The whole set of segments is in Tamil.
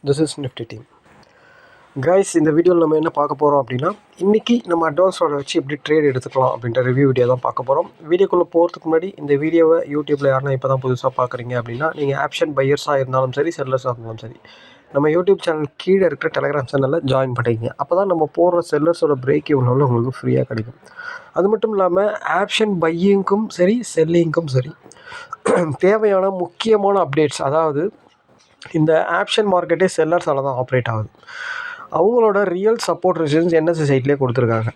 This is Nifty team. Guys, இந்த வீடியோவில் நம்ம என்ன பார்க்க போகிறோம் அப்படின்னா, இன்றைக்கி நம்ம அட்வான்ஸோட வச்சு எப்படி ட்ரேட் எடுத்துக்கலாம் அப்படின்ற ரிவ்யூ வீடியோ தான் பார்க்க போகிறோம். வீடியோக்குள்ளே போகிறதுக்கு முன்னாடி இந்த வீடியோவை யூடியூப்பில் யாருன்னா இப்போ தான் புதுசாக பார்க்குறீங்க அப்படின்னா, நீங்கள் ஆப்ஷன் பையர்ஸாக இருந்தாலும் சரி, செல்லர்ஸாக இருந்தாலும் சரி, நம்ம யூடியூப் சேனல் கீழே இருக்கிற டெலிகிராம் சேனலில் ஜாயின் பண்ணிக்கிங்க. அப்போ தான் நம்ம போடுற செல்லர்ஸோட பிரேக் இவ்வளோ உங்களுக்கு ஃப்ரீயாக கிடைக்கும். அது மட்டும் இல்லாமல் ஆப்ஷன் பையிங்க்கும் சரி, செல்லிங்க்கும் சரி தேவையான முக்கியமான அப்டேட்ஸ், அதாவது இந்த ஆப்ஷன் மார்க்கெட்டே செல்லர்ஸால் தான் ஆப்ரேட் ஆகுது. அவங்களோட ரியல் சப்போர்ட் ரெசிஸ்டன்ஸ் என்எஸ்சி சைட்லேயே கொடுத்துருக்காங்க.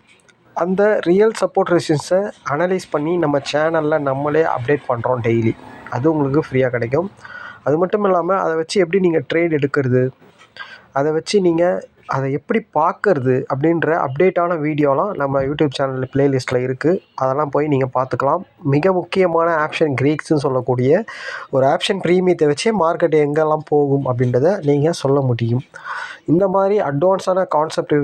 அந்த ரியல் சப்போர்ட் ரெசிஸ்டன்ஸை அனலைஸ் பண்ணி நம்ம சேனலில் நம்மளே அப்டேட் பண்ணுறோம் டெய்லி. அது உங்களுக்கு ஃப்ரீயாக கிடைக்கும். அது மட்டும் இல்லாமல் அதை வச்சு எப்படி நீங்கள் ட்ரேட் எடுக்கிறது, அதை வச்சு நீங்கள் அதை எப்படி பார்க்கறது அப்படின்ற அப்டேட்டான வீடியோலாம் நம்ம யூடியூப் சேனல் ப்ளேலிஸ்ட்டில் இருக்குது. அதெல்லாம் போய் நீங்கள் பார்த்துக்கலாம். மிக முக்கியமான ஆப்ஷன் கிரீக்ஸ்னு சொல்லக்கூடிய ஒரு ஆப்ஷன் ப்ரீமியத்தை வச்சே மார்க்கெட் எங்கெல்லாம் போகும் அப்படின்றத நீங்கள் சொல்ல முடியும். இந்த மாதிரி அட்வான்ஸான கான்செப்ட்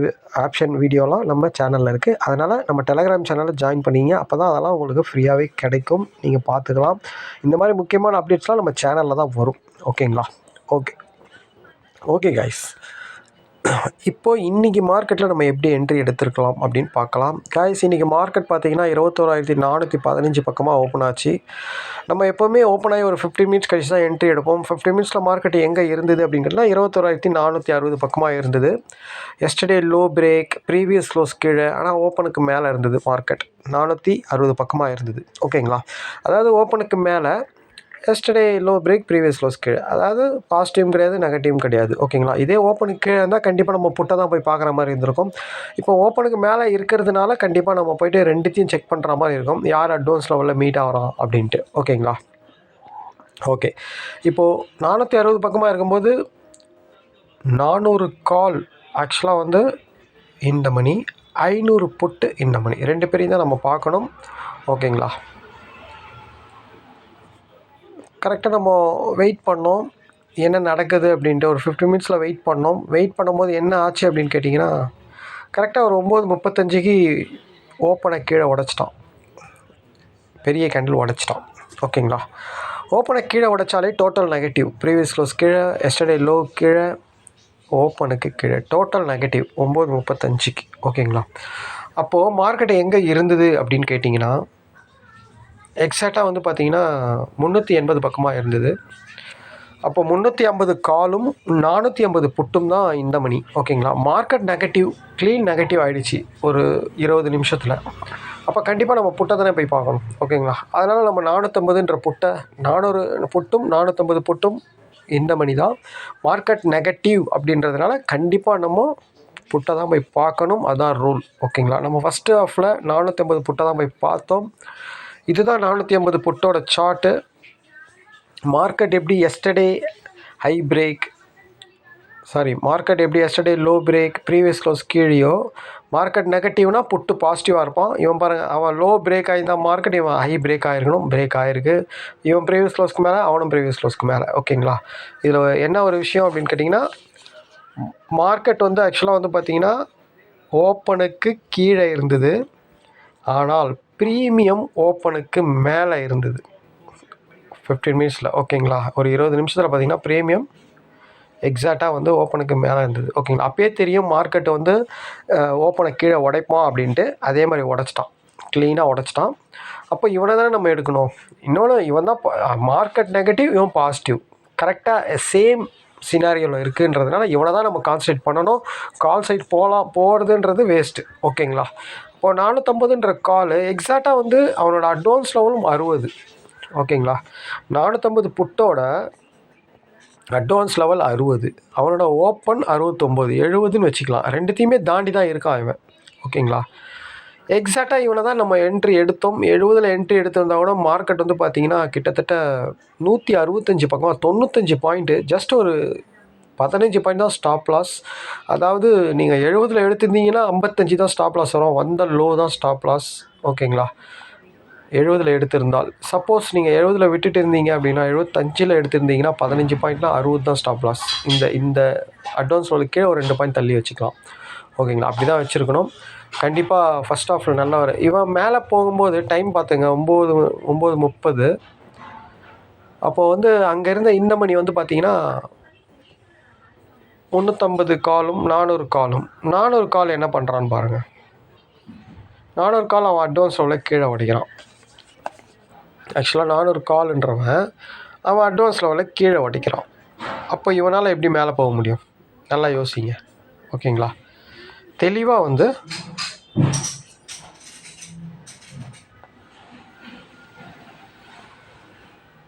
ஆப்ஷன் வீடியோலாம் நம்ம சேனலில் இருக்குது. அதனால் நம்ம டெலிகிராம் சேனலில் ஜாயின் பண்ணிங்க. அப்போ தான் அதெல்லாம் உங்களுக்கு ஃப்ரீயாகவே கிடைக்கும். நீங்கள் பார்த்துக்கலாம். இந்த மாதிரி முக்கியமான அப்டேட்ஸ்லாம் நம்ம சேனலில் தான் வரும். ஓகேங்களா? ஓகே கைஸ், இப்போது இன்றைக்கி மார்க்கெட்டில் நம்ம எப்படி என்ட்ரி எடுத்துருக்கலாம் அப்படின்னு பார்க்கலாம். கைஸ், இன்றைக்கி மார்க்கெட் பார்த்திங்கன்னா 21,415 பக்கமாக ஓப்பன் ஆச்சு. நம்ம எப்போவுமே ஓப்பன் ஆகி ஒரு 15 மினிட்ஸ் கழிச்சு தான் என்ட்ரி எடுப்போம். 15 மினிட்ஸில் மார்க்கெட் எங்கே இருந்தது அப்படிங்கிறதுனா 21,460 பக்கமாக இருந்தது. Yesterday low break, previous close கீழே, ஆனால் ஓப்பனுக்கு மேலே இருந்தது. மார்க்கெட் 460 பக்கமாக இருந்தது. ஓகேங்களா? அதாவது ஓப்பனுக்கு மேலே, yesterday low break, previous close கீழே. அதாவது பாசிட்டிவும் கிடையாது, நெகட்டிவும் கிடையாது. ஓகேங்களா? இதே ஓப்பனுக்கு கீழே இருந்தால் கண்டிப்பாக நம்ம புட்டை தான் போய் பார்க்குற மாதிரி இருந்திருக்கும். இப்போ ஓப்பனுக்கு மேலே இருக்கிறதுனால கண்டிப்பாக நம்ம போய்ட்டு ரெண்டுத்தையும் செக் பண்ணுற மாதிரி இருக்கும். யார் அட்வான்ஸ் லெவலில் மீட் ஆகிறோம் அப்படின்ட்டு. ஓகேங்களா? ஓகே, இப்போது 460 பக்கமாக இருக்கும்போது 400 கால் ஆக்சுவலாக வந்து இந்த மணி, 500 புட்டு இந்த மணி, ரெண்டு பேரையும் தான் நம்ம பார்க்கணும். ஓகேங்களா? கரெக்டாக நம்ம வெயிட் பண்ணோம், என்ன நடக்குது அப்படின்ட்டு. ஒரு 15 மினிட்ஸில் வெயிட் பண்ணோம். வெயிட் பண்ணும்போது என்ன ஆச்சு அப்படின்னு கேட்டிங்கன்னா, கரெக்டாக ஒரு 9:35க்கு ஓப்பனை கீழே உடச்சிட்டான். பெரிய கேண்டில் உடச்சிட்டான். ஓகேங்களா? ஓப்பனை கீழே உடைச்சாலே டோட்டல் நெகட்டிவ். ப்ரீவியஸ் க்ளோஸ் கீழே, எஸ்டர்டே லோ கீழே, ஓப்பனுக்கு கீழே, டோட்டல் நெகட்டிவ் 9:35க்கு. ஓகேங்களா? அப்போது மார்க்கெட் எங்கே இருந்தது அப்படின்னு கேட்டிங்கன்னா, எக்ஸாக்டாக வந்து பார்த்திங்கன்னா 380 பக்கமாக இருந்தது. அப்போ 350 காலும் 450 புட்டும் தான் இந்த மணி. ஓகேங்களா? மார்க்கெட் நெகட்டிவ், க்ளீன் நெகட்டிவ் ஆகிடுச்சு ஒரு 20 நிமிஷத்தில். அப்போ கண்டிப்பாக நம்ம புட்டை தானே போய் பார்க்கணும். ஓகேங்களா? அதனால் நம்ம 450ன்ற புட்டை, 400 புட்டும் 450 புட்டும் இந்த மணி தான். மார்க்கெட் நெகட்டிவ் அப்படின்றதுனால கண்டிப்பாக நம்ம புட்டை தான் போய் பார்க்கணும். அதுதான் ரூல். ஓகேங்களா? நம்ம ஃபஸ்ட்டு ஹாஃபில் 450 புட்டை தான் போய் பார்த்தோம். இதுதான் 450 புட்டோட சார்ட்டு. மார்க்கெட் எப்படி எஸ்டர்டே ஹை பிரேக், மார்க்கெட் எப்படி yesterday low break, previous close கீழேயோ, மார்க்கெட் நெகட்டிவ்னா புட்டு பாசிட்டிவாக இருப்பான். இவன் பாருங்கள், அவன் லோ பிரேக் ஆகியிருந்தான் மார்க்கெட், இவன் ஹை பிரேக் ஆகிருக்கணும், பிரேக் ஆகிருக்கு. இவன் ப்ரீவியஸ் க்ளோஸ்க்கு மேலே, அவனும் ப்ரீவியஸ் க்ளோஸ்க்கு மேலே. ஓகேங்களா? இதில் என்ன ஒரு விஷயம் அப்படின்னு கேட்டிங்கன்னா, மார்க்கெட் வந்து ஆக்சுவலாக வந்து பார்த்திங்கன்னா ஓப்பனுக்கு கீழே இருந்தது, ஆனால் ப்ரீமியம் ஓப்பனுக்கு மேலே இருந்தது 15 மினிட்ஸில். ஓகேங்களா? ஒரு 20 நிமிஷத்தில் பார்த்திங்கன்னா ப்ரீமியம் எக்ஸாக்டாக வந்து ஓப்பனுக்கு மேலே இருந்தது. ஓகேங்களா? அப்பயே தெரியும் மார்க்கெட் வந்து ஓப்பனை கீழே உடைப்பான் அப்படின்ட்டு. அதே மாதிரி உடச்சிட்டான், க்ளீனாக உடச்சிட்டான். அப்போ இவனை தானே நம்ம எடுக்கணும். இன்னொன்று, இவன் தான் மார்க்கெட் நெகட்டிவ், இவன் பாசிட்டிவ், கரெக்டாக சேம் சினாரியோவில் இருக்குன்றதுனால இவனை தான் நம்ம கான்சன்ட்ரேட் பண்ணணும். கால் சைட் போகிறதுன்றது வேஸ்ட்டு. ஓகேங்களா? இப்போது 450ன்ற கால் எக்ஸாக்டாக வந்து அவனோட அட்வான்ஸ் லெவலும் 60. ஓகேங்களா? 450 புட்டோட அட்வான்ஸ் லெவல் 60, அவனோட ஓப்பன் 69, 70ன்னு வச்சுக்கலாம். ரெண்டுத்தையுமே தாண்டி தான் இருக்கான் இவன். ஓகேங்களா? எக்ஸாக்டாக இவனை தான் நம்ம என்ட்ரி எடுத்தோம். 70ல் என்ட்ரி எடுத்திருந்தால் கூட மார்க்கெட் வந்து பார்த்திங்கன்னா கிட்டத்தட்ட 165 பக்கமாக 95 பாயிண்ட்டு, ஜஸ்ட் ஒரு 15 பாயிண்ட் தான் ஸ்டாப் லாஸ். அதாவது நீங்கள் 70ல் எடுத்திருந்தீங்கன்னா 55 தான் ஸ்டாப் லாஸ் வரும். வந்த லோ தான் ஸ்டாப் லாஸ். ஓகேங்களா? 70ல் எடுத்திருந்தால், சப்போஸ் நீங்கள் 70ல் விட்டுட்டு இருந்தீங்க அப்படின்னா, 75ல் எடுத்திருந்தீங்கன்னா 15 பாயிண்ட்லாம் 60 தான் ஸ்டாப் லாஸ். இந்த அட்வான்ஸ் லெவலுக்கு கீழே ஒரு 2 பாயிண்ட் தள்ளி வச்சுக்கலாம். ஓகேங்களா? அப்படி தான் வச்சுருக்கணும். கண்டிப்பாக ஃபஸ்ட் ஹாஃபில் நல்லா இவன் மேலே போகும்போது டைம் பார்த்துங்க, 9:30. அப்போது வந்து அங்கே இருந்த இந்த மணி வந்து பார்த்திங்கன்னா 350 காலும் 400 காலும். 400 கால் என்ன பண்ணுறான்னு பாருங்கள். 400 கால் அவன் அட்வான்ஸ் லெவலில் கீழே உடைக்கிறான். ஆக்சுவலாக 400 கால்ன்றவன் அவன் அட்வான்ஸ் லெவலில் கீழே உடைக்கிறான். அப்போ இவனால் எப்படி மேலே போக முடியும்? நல்லா யோசிங்க. ஓகேங்களா? தெளிவாக வந்து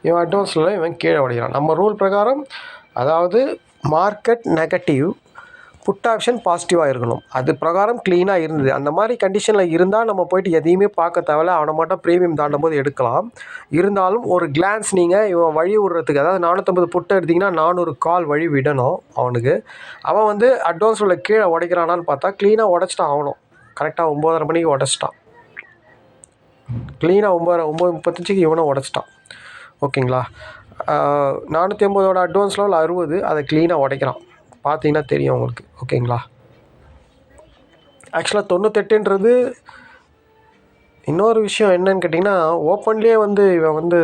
இவன் அட்வான்ஸில் இவன் கீழே உடைக்கிறான். நம்ம ரூல் பிரகாரம், அதாவது மார்க்கெட் நெகட்டிவ், புட் ஆப்ஷன் பாசிட்டிவாக இருக்கணும். அது பிரகாரம் க்ளீனாக இருந்தது. அந்த மாதிரி கண்டிஷனில் இருந்தால் நம்ம போய்ட்டு எதையுமே பார்க்க தேவையில்ல. அவனை மட்டும் ப்ரீமியம் தாண்டும் போது எடுக்கலாம். இருந்தாலும் ஒரு கிளான்ஸ் நீங்கள் இவன் வழி விடுறதுக்கு, அதாவது 450 புட்டை எடுத்திங்கன்னா 400 கால் வழி விடணும் அவனுக்கு. அவன் வந்து அட்வான்ஸ் உள்ள கீழே உடைக்கிறானான்னு பார்த்தா க்ளீனாக உடச்சிட்டான். ஆகணும் கரெக்டாக 9:30 மணிக்கு உடச்சிட்டான். க்ளீனாக 9:35க்கு இவனை உடச்சிட்டான். ஓகேங்களா? 450 அட்வான்ஸ் லெவல் 60, அதை க்ளீனாக உடைக்கிறான். பார்த்தீங்கன்னா தெரியும் உங்களுக்கு. ஓகேங்களா? ஆக்சுவலாக 98ன்றது இன்னொரு விஷயம் என்னன்னு கேட்டிங்கன்னா, ஓப்பன்லேயே வந்து இவன் வந்து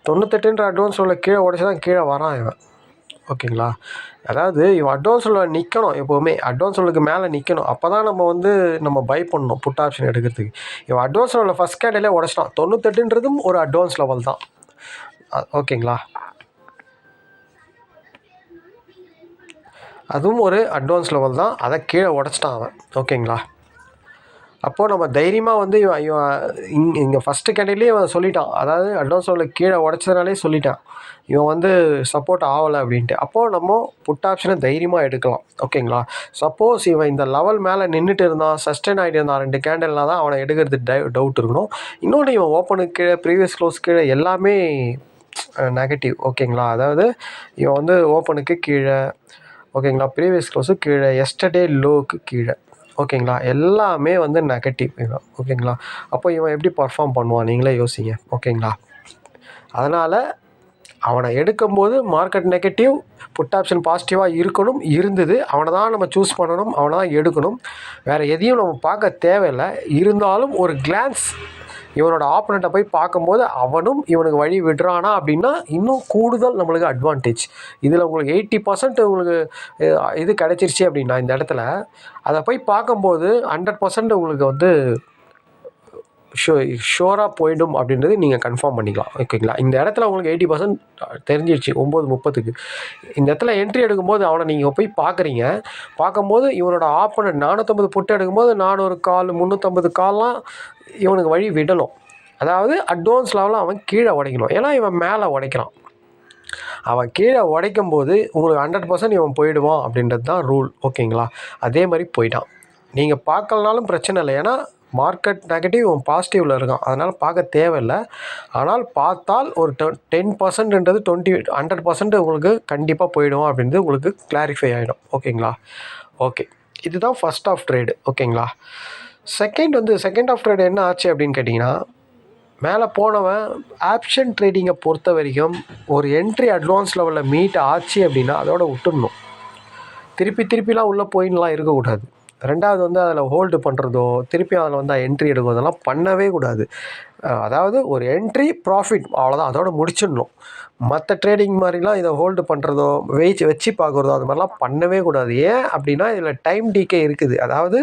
98ன்ற அட்வான்ஸ் லெவலில் கீழே உடச்சி தான் கீழே வரான் இவன். ஓகேங்களா? அதாவது இவன் அட்வான்ஸ் லெவலில் நிற்கணும். எப்போவுமே அட்வான்ஸ் லெவலுக்கு மேலே நிற்கணும். அப்போ தான் நம்ம வந்து நம்ம பை பண்ணணும் புட் ஆப்ஷன் எடுக்கிறதுக்கு. இவன் அட்வான்ஸ் லெவலில் ஃபஸ்ட் கேண்டிலே உடச்சிட்டான். 98ன்றதும் ஒரு அட்வான்ஸ் லெவல் தான். ஓகேங்களா? அதுவும் ஒரு அட்வான்ஸ் லெவல் தான். அதை கீழே உடச்சிட்டான் அவன். ஓகேங்களா? அப்போது நம்ம தைரியமாக வந்து இங்கே ஃபஸ்ட்டு கேண்டிலே இவன் சொல்லிட்டான். அதாவது அட்வான்ஸ் லெவலில் கீழே உடச்சதுனாலே சொல்லிட்டான் இவன் வந்து சப்போர்ட் ஆகலை அப்படின்ட்டு. அப்போது நம்ம புட் ஆப்ஷனை தைரியமாக எடுக்கலாம். ஓகேங்களா? சப்போஸ் இவன் இந்த லெவல் மேலே நின்றுட்டு இருந்தான், சஸ்டெயின் ஆகிட்டு இருந்தான் 2 கேண்டில்னால் தான் அவனை எடுக்கிறது டவுட் இருக்கணும். இன்னொன்று, இவன் ஓப்பனுக்கு கீழே, ப்ரீவியஸ் க்ளோஸ் கீழே எல்லாமே நெகட்டிவ். ஓகேங்களா? அதாவது இவன் வந்து ஓப்பனுக்கு கீழே, ஓகேங்களா, ப்ரீவியஸ் க்ளோஸு கீழே, எஸ்டர்டே லோவுக்கு கீழே, ஓகேங்களா, எல்லாமே வந்து நெகட்டிவ் இவன். ஓகேங்களா? அப்போ இவன் எப்படி பர்ஃபார்ம் பண்ணுவான் நீங்களே யோசிங்க. ஓகேங்களா? அதனால் அவனை எடுக்கும்போது மார்க்கெட் நெகட்டிவ், புட் ஆப்ஷன் பாசிட்டிவாக இருக்கணும், இருந்தது. அவனை தான் நம்ம சூஸ் பண்ணணும், அவனை தான் எடுக்கணும். வேறு எதையும் நம்ம பார்க்க தேவையில்லை. இருந்தாலும் ஒரு கிளான்ஸ் இவனோட ஆப்போனண்ட்டை போய் பார்க்கும்போது அவனும் இவனுக்கு வழி விடுறானா அப்படின்னா இன்னும் கூடுதல் நம்மளுக்கு அட்வான்டேஜ். இதில் உங்களுக்கு 80% உங்களுக்கு இது கிடச்சிருச்சு அப்படின்னா இந்த இடத்துல அதை போய் பார்க்கும்போது 100% உங்களுக்கு வந்து ஷோராக போயிடும் அப்படின்றது நீங்கள் கன்ஃபார்ம் பண்ணிக்கலாம். ஓகேங்களா? இந்த இடத்துல உங்களுக்கு 80% தெரிஞ்சிடுச்சு 9:30க்கு. இந்த இடத்துல என்ட்ரி எடுக்கும்போது அவனை நீங்கள் போய் பார்க்குறீங்க. பார்க்கும்போது இவனோட ஆப்போனண்ட் 450 புட்டு எடுக்கும்போது 400 கால் 350 கால்லாம் இவனுக்கு வழி விடணும். அதாவது அட்வான்ஸ் லெவலில் அவன் கீழே உடைக்கணும். ஏன்னா இவன் மேலே உடைக்கிறான். அவன் கீழே உடைக்கும் போது உங்களுக்கு 100% இவன் போயிடுவான் அப்படின்றது தான் ரூல். ஓகேங்களா? அதே மாதிரி போயிட்டான். நீங்கள் பார்க்கலனாலும் பிரச்சனை இல்லை. ஏன்னா மார்க்கெட் நெகட்டிவ், இவன் பாசிட்டிவில் இருக்கான். அதனால் பார்க்க தேவையில்லை. ஆனால் பார்த்தால் ஒரு 10%ன்றது 100% உங்களுக்கு கண்டிப்பாக போயிடும் அப்படின்றது உங்களுக்கு கிளாரிஃபை ஆகிடும். ஓகேங்களா? ஓகே, இதுதான் ஃபஸ்ட் ஆஃப் ட்ரேடு. ஓகேங்களா? செகண்ட் ஆஃப் ட்ரேடு என்ன ஆச்சு அப்படின்னு கேட்டிங்கன்னா, மேலே போனவன் ஆப்ஷன் ட்ரேடிங்கை பொறுத்த வரைக்கும் ஒரு என்ட்ரி அட்வான்ஸ் லெவலில் மீட் ஆச்சு அப்படின்னா அதோட விட்டுடணும். திருப்பிலாம் உள்ளே போயின்லாம் இருக்கக்கூடாது. ரெண்டாவது வந்து அதில் ஹோல்டு பண்ணுறதோ, திருப்பி அதில் வந்து என்ட்ரி எடுக்கிறதோ அதெல்லாம் பண்ணவே கூடாது. அதாவது ஒரு என்ட்ரி ப்ராஃபிட் அவ்வளோதான், அதோட முடிச்சிடணும். மற்ற ட்ரேடிங் மாதிரிலாம் இதை ஹோல்டு பண்ணுறதோ வச்சு பார்க்குறதோ அது மாதிரிலாம் பண்ணவே கூடாது. ஏன் அப்படின்னா இதில் டைம் டிகே இருக்குது. அதாவது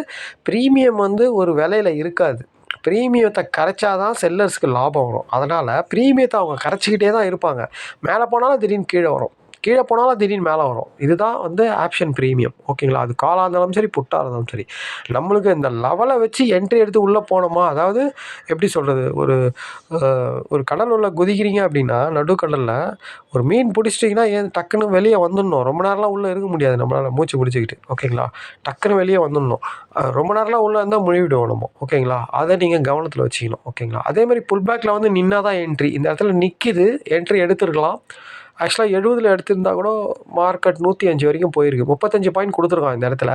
ப்ரீமியம் வந்து ஒரு விலையில் இருக்காது. ப்ரீமியத்தை கரைச்சாதான் செல்லர்ஸ்க்கு லாபம் வரும். அதனால் ப்ரீமியத்தை அவங்க கரைச்சிக்கிட்டே தான் இருப்பாங்க. மேலே போனாலும் திடீர்னு கீழே வரும், கீழே போனாலும் திடீர்னு மேலே வரும். இதுதான் வந்து ஆப்ஷன் ப்ரீமியம். ஓகேங்களா? அது காலாக இருந்தாலும் சரி, புட்டாக இருந்தாலும் சரி, நம்மளுக்கு இந்த லெவலை வச்சு என்ட்ரி எடுத்து உள்ளே போனோமா, அதாவது எப்படி சொல்கிறது, ஒரு கடல் உள்ள குதிக்கிறீங்க அப்படின்னா நடுக்கடலில் ஒரு மீன் பிடிச்சிட்டிங்கன்னா ஏன் டக்குன்னு வெளியே வந்துடணும். ரொம்ப நேரம்லாம் உள்ளே இருக்க முடியாது நம்மளால் மூச்சு பிடிச்சிக்கிட்டு. ஓகேங்களா? டக்குன்னு வெளியே வந்துடணும். ரொம்ப நேரம்லாம் உள்ளே இருந்தால் முழுவிடுவோம் நம்ம. ஓகேங்களா? அதை நீங்கள் கவனத்தில் வச்சுக்கணும். ஓகேங்களா? அதேமாதிரி புல் பேக்கில் வந்து நின்னா தான் என்ட்ரி. இந்த இடத்துல நிற்கிது, என்ட்ரி எடுத்துருக்கலாம். ஆக்சுவலாக 70 எடுத்திருந்தா கூட மார்க்கெட் 105 வரைக்கும் போயிருக்கு. 35 பாயிண்ட் கொடுத்துருக்கான் இந்த இடத்துல.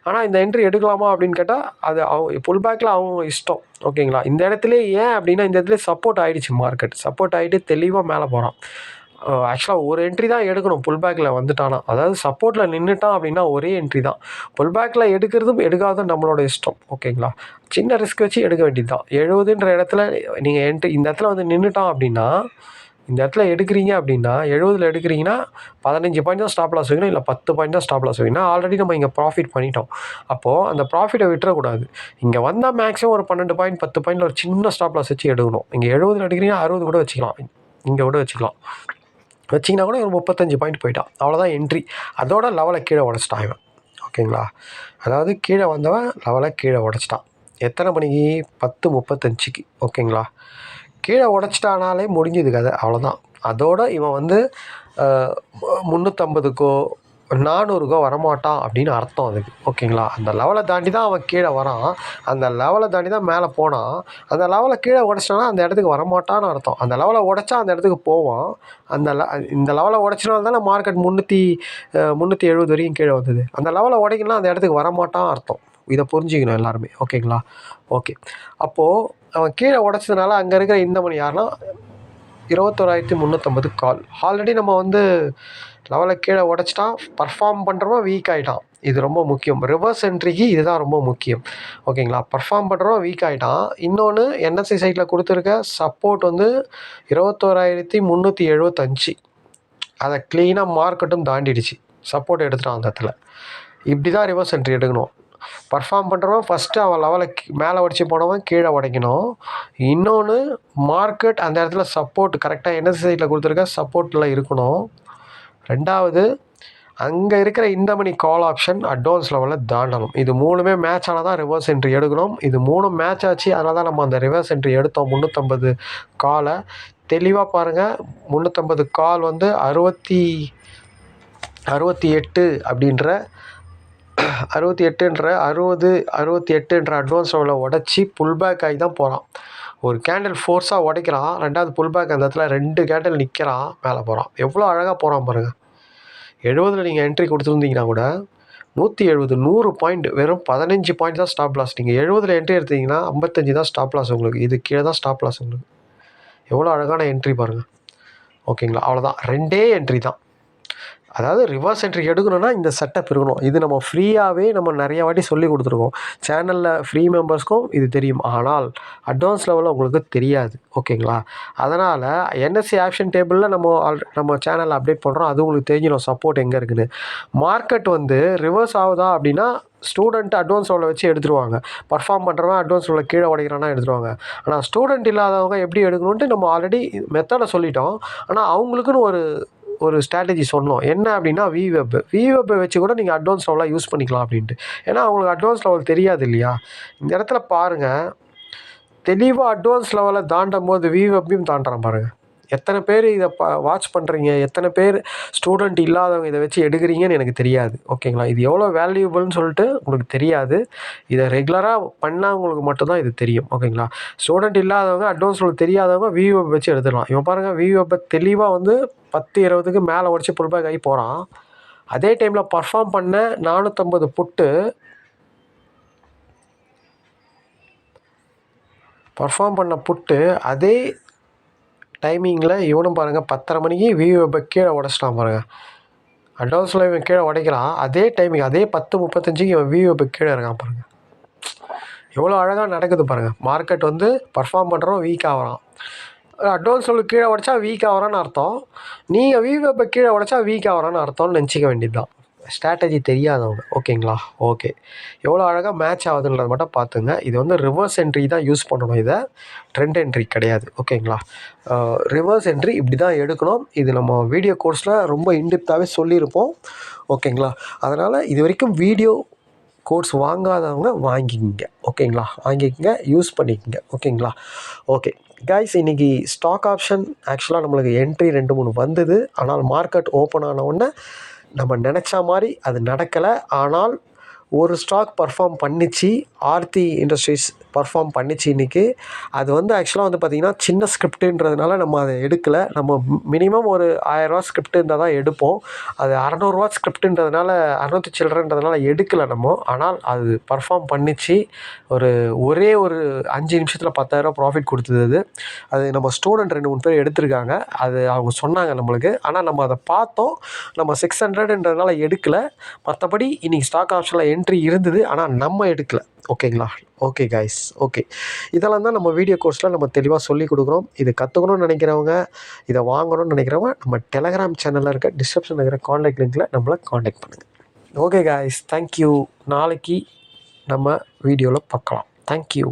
ஆனால் இந்த என்ட்ரி எடுக்கலாமா அப்படின்னு கேட்டால் அது புல் பேக்கில் அவங்க இஷ்டம். ஓகேங்களா? இந்த இடத்துல ஏன் அப்படின்னா இந்த இடத்துல சப்போர்ட் ஆகிடுச்சு, மார்க்கெட் சப்போர்ட் ஆகிட்டு தெளிவாக மேலே போகிறான். ஆக்சுவலாக ஒரு என்ட்ரி தான் எடுக்கணும் புல் பேக்கில் வந்துட்டானா. அதாவது சப்போர்ட்டில் நின்றுட்டான் அப்படின்னா ஒரே என்ட்ரி தான். புல் பேக்கில் எடுக்கிறதும் எடுக்காதும் நம்மளோட இஷ்டம். ஓகேங்களா? சின்ன ரிஸ்க் வச்சு எடுக்க வேண்டியது தான். 70ன்ற இடத்துல நீங்கள் என்ட்ரி இந்த இடத்துல வந்து நின்றுட்டான் அப்படின்னா இந்த இடத்துல எடுக்கிறீங்க அப்படின்னா 70 எடுக்கிறீங்கன்னா 15 பாயிண்ட் தான் ஸ்டாப் லாஸ் வைக்கணும், இல்லை 10 பாயிண்ட் தான் ஸ்டாப் லாஸ் வைக்கணும். ஆல்ரெடி நம்ம இங்கே ப்ராஃபிட் பண்ணிட்டோம். அப்போது அந்த ப்ராஃபிட்டை விட்டுறக்கூடாது. இங்கே வந்தால் மேக்ஸிமம் ஒரு 12 பாயிண்ட் 10 பாயிண்டில் ஒரு சின்ன ஸ்டாப் லாஸ் வச்சு எடுக்கணும். இங்கே 70 எடுக்கிறீங்கன்னா 60 கூட வச்சுக்கலாம், இங்கே கூட வச்சுக்கலாம். வச்சிங்கன்னா கூட ஒரு 35 பாயிண்ட் போயிட்டான், அவ்வளோதான் என்ட்ரி. அதோட லெவலை கீழே உடச்சிட்டான் இவன். ஓகேங்களா? அதாவது கீழே வந்தவன் லெவலை கீழே உடச்சிட்டான். எத்தனை மணிக்கு? 10:35க்கு. ஓகேங்களா? கீழே உடச்சிட்டானாலே முடிஞ்சது கதை, அவ்வளோதான். அதோட இவன் வந்து 350க்கோ 400க்கோ வரமாட்டான் அப்படின்னு அர்த்தம் அதுக்கு. ஓகேங்களா? அந்த லெவலை தாண்டி தான் அவன் கீழே வரான். அந்த லெவலை தாண்டி தான் மேலே போனான். அந்த லெவலை கீழே உடச்சிட்டானா அந்த இடத்துக்கு வரமாட்டான்னு அர்த்தம். அந்த லெவலை உடச்சா அந்த இடத்துக்கு போவான். இந்த லெவலை உடச்சினால தானே மார்க்கெட் 370 வரைக்கும் கீழே வந்தது. அந்த லெவலை உடைக்கலாம் அந்த இடத்துக்கு வரமாட்டான் அர்த்தம். இதை புரிஞ்சுக்கணும் எல்லாருமே. ஓகேங்களா? ஓகே. அப்போது அவன் கீழே உடச்சதுனால அங்கே இருக்கிற இந்த மணி யாருன்னா 21,350 கால். ஆல்ரெடி நம்ம வந்து லெவலை கீழே உடச்சிட்டான், பர்ஃபார்ம் பண்ணுறவன் வீக் ஆகிட்டான். இது ரொம்ப முக்கியம். ரிவர்ஸ் என்ட்ரிக்கு இதுதான் ரொம்ப முக்கியம். ஓகேங்களா? பர்ஃபார்ம் பண்ணுறவன் வீக் ஆகிட்டான். இன்னொன்று என்எஸ்சி சைட்டில் கொடுத்துருக்க சப்போர்ட் வந்து 21,375. அதை க்ளீனாக மார்க்கெட்டும் தாண்டிடுச்சு, சப்போர்ட் எடுத்துட்டான் அந்த இடத்துல. இப்படி தான் ரிவர்ஸ் என்ட்ரி எடுக்கணும். பர்ஃபார்ம் பண்ணுறவன் ஃபஸ்ட்டு அவன் லெவலை மேலே உடச்சி போனவன் கீழே உடைக்கணும். இன்னொன்று மார்க்கெட் அந்த இடத்துல சப்போர்ட் கரெக்டாக என்எஸ்சி சைட்டில் கொடுத்துருக்க சப்போர்ட்டில் இருக்கணும். ரெண்டாவது அங்கே இருக்கிற இந்த மணி கால் ஆப்ஷன் அட்வான்ஸ் லெவலில் தாண்டணும். இது 3மே மேட்ச் ஆனால் தான் ரிவர்ஸ் என்ட்ரி எடுக்கணும். இது 3ம் மேட்ச் ஆச்சு, அதனால தான் நம்ம அந்த ரிவர்ஸ் என்ட்ரி எடுத்தோம். 350 காலை தெளிவாக பாருங்கள். 350 கால் வந்து 68 அப்படின்ற 68 அட்வான்ஸ் லெவலில் உடச்சி புல் பேக் ஆகி தான் போகிறான். ஒரு கேண்டில் ஃபோர்ஸாக உடைக்கிறான், ரெண்டாவது புல் பேக் அந்த இடத்துல 2 கேண்டில் நிற்கிறான், மேலே போகிறான். எவ்வளோ அழகாக போகிறான் பாருங்கள். 70 நீங்கள் என்ட்ரி கொடுத்துருந்தீங்கன்னா கூட 170 100 பாயிண்ட், வெறும் 15 பாயிண்ட் தான் ஸ்டாப் லாஸ். நீங்கள் 70 என்ட்ரி எடுத்தீங்கன்னா 55 தான் ஸ்டாப் லாஸ் உங்களுக்கு. இது கீழே தான் ஸ்டாப் லாஸ் உங்களுக்கு. எவ்வளோ அழகான என்ட்ரி பாருங்கள். ஓகேங்களா? அவ்வளோதான், 2 என்ட்ரி தான். அதாவது ரிவர்ஸ் என்ட்ரி எடுக்கணும்னா இந்த செட்டப் இருக்கணும். இது நம்ம ஃப்ரீயாகவே நம்ம நிறைய வாட்டி சொல்லி கொடுத்துருக்கோம். சேனலில் ஃப்ரீ மெம்பர்ஸ்க்கும் இது தெரியும், ஆனால் அட்வான்ஸ் லெவலில் உங்களுக்கு தெரியாது. ஓகேங்களா? அதனால் என்எஸ்சி ஆப்ஷன் டேபிளில் நம்ம சேனலில் அப்டேட் பண்ணுறோம், அது உங்களுக்கு தெரிஞ்சிடும் சப்போர்ட் எங்கே இருக்குதுன்னு. மார்க்கெட் வந்து ரிவர்ஸ் ஆகுதா அப்படின்னா ஸ்டூடெண்ட் அட்வான்ஸ் லெவலில் வச்சு எடுத்துருவாங்க. பர்ஃபார்ம் பண்ணுறவன் அட்வான்ஸ் லெவலில் கீழே உடைக்கிறானா எடுத்துருவாங்க. ஆனால் ஸ்டூடெண்ட் இல்லாதவங்க எப்படி எடுக்கணுன்ட்டு நம்ம ஆல்ரெடி மெத்தடை சொல்லிட்டோம். ஆனால் அவங்களுக்குன்னு ஒரு ஸ்ட்ராட்டஜி சொன்னோம். என்ன அப்படின்னா விவெப்பை வச்சு கூட நீங்கள் அட்வான்ஸ் லெவலாக யூஸ் பண்ணிக்கலாம் அப்படின்ட்டு. ஏன்னா அவங்களுக்கு அட்வான்ஸ் லெவல் தெரியாது இல்லையா? இந்த இடத்துல பாருங்கள், தெளிவாக அட்வான்ஸ் லெவலை தாண்டும் போது விவெப்பையும் தாண்டுறான் பாருங்கள். எத்தனை பேர் இதை வாட்ச் பண்ணுறீங்க, எத்தனை பேர் ஸ்டூடெண்ட் இல்லாதவங்க இதை வச்சு எடுக்கிறீங்கன்னு எனக்கு தெரியாது. ஓகேங்களா? இது எவ்வளோ வேல்யூபிள்னு சொல்லிட்டு உங்களுக்கு தெரியாது. இதை ரெகுலராக பண்ணவங்களுக்கு மட்டும்தான் இது தெரியும். ஓகேங்களா? ஸ்டூடெண்ட் இல்லாதவங்க அட்வான்ஸ் லெவல் தெரியாதவங்க விவெப் வச்சு எடுத்துடலாம். இவன் பாருங்கள், விவெப்பை தெளிவாக வந்து 10-20க்கு மேலே உடச்சி புல் பேக் ஆகி போகிறான். அதே டைமில் பர்ஃபார்ம் பண்ண 450 புட்டு அதே டைமிங்கில் இவனும் பாருங்கள் 10:30 மணிக்கு விவெப்பை கீழே உடச்சிட்டான் பாருங்கள். அட்வான்ஸில் இவன் கீழே உடைக்கிறான், அதே டைமிங் அதே 10:35க்கு இவன் விவெப்பை கீழே இருக்கான் பாருங்கள். எவ்வளோ அழகாக நடக்குது பாருங்கள். மார்க்கெட் வந்து பர்ஃபார்ம் பண்ணுறோம், வீக் ஆகிறான். அட்வான்ஸ் லெவலுக்கு கீழே உடச்சா வீக் ஆகிறான்னு அர்த்தம். நீங்கள் விவெப்பை கீழே உடச்சா வீக் ஆகிறான்னு அர்த்தம்னு நினச்சிக்க வேண்டியது தான். ஸ்ட்ராட்டஜி தெரியாதவங்க. ஓகேங்களா? ஓகே. எவ்வளோ அழகாக மேட்ச் ஆகுதுன்றதை மட்டும் பார்த்துங்க. இது வந்து ரிவர்ஸ் என்ட்ரி தான் யூஸ் பண்ணணும், இதை ட்ரெண்ட் என்ட்ரி கிடையாது. ஓகேங்களா? ரிவர்ஸ் என்ட்ரி இப்படி தான் எடுக்கணும். இது நம்ம வீடியோ கோர்ஸில் ரொம்ப இன்டெப்த்தாகவே சொல்லியிருப்போம். ஓகேங்களா? அதனால் இது வரைக்கும் வீடியோ கோர்ஸ் வாங்காதவங்க வாங்கிக்கிங்க. ஓகேங்களா? வாங்கிக்கங்க, யூஸ் பண்ணிக்கங்க. ஓகேங்களா? ஓகே கைஸ், இன்றைக்கி ஸ்டாக் ஆப்ஷன் ஆக்சுவலாக நம்மளுக்கு என்ட்ரி 2-3 வந்தது. ஆனால் மார்க்கெட் ஓப்பன் ஆன உடனே நம்ம நினச்ச மாதிரி அது நடக்கலை. ஆனால் ஒரு ஸ்டாக் பர்ஃபார்ம் பண்ணிச்சு, ஆர்த்தி இண்டஸ்ட்ரீஸ் பர்ஃபார்ம் பண்ணிச்சு இன்றைக்கி. அது வந்து ஆக்சுவலாக வந்து பார்த்திங்கன்னா சின்ன ஸ்கிரிப்டுன்றதுனால நம்ம அதை எடுக்கலை. நம்ம மினிமம் ஒரு 1000 ரூபா ஸ்கிரிப்ட் இருந்தால் தான் எடுப்போம். அது 600 ரூபா ஸ்கிரிப்டுன்றதுனால 600 சில்லறன்றதுனால எடுக்கலை நம்ம. ஆனால் அது பர்ஃபார்ம் பண்ணிச்சு. ஒரே ஒரு 5 நிமிஷத்தில் 10,000 ப்ராஃபிட் கொடுத்தது. அது நம்ம ஸ்டூடெண்ட் 2-3 பேர் எடுத்திருக்காங்க. அது அவங்க சொன்னாங்க நம்மளுக்கு. ஆனால் நம்ம அதை பார்த்தோம். நம்ம 600ன்றதுனால எடுக்கலை. மற்றபடி இன்றைக்கி ஸ்டாக் ஆப்ஷனில் என்ட்ரி இருந்தது, ஆனால் நம்ம எடுக்கல. ஓகேங்களா? Okay guys, okay. இதெல்லாம் தான் நம்ம வீடியோ கோர்ஸில் நம்ம தெளிவாக சொல்லிக் கொடுக்குறோம். இது கற்றுக்கணும்னு நினைக்கிறவங்க, இதை வாங்கணும்னு நினைக்கிறவங்க நம்ம டெலகிராம் சேனலில் இருக்க டிஸ்கிரிப்ஷனில் இருக்கிற காண்டாக்ட் லிங்க்கில் நம்மளை காண்டாக்ட் பண்ணுங்கள். Okay guys, thank you. நாளைக்கு நம்ம வீடியோவில் பார்க்கலாம். தேங்க்யூ.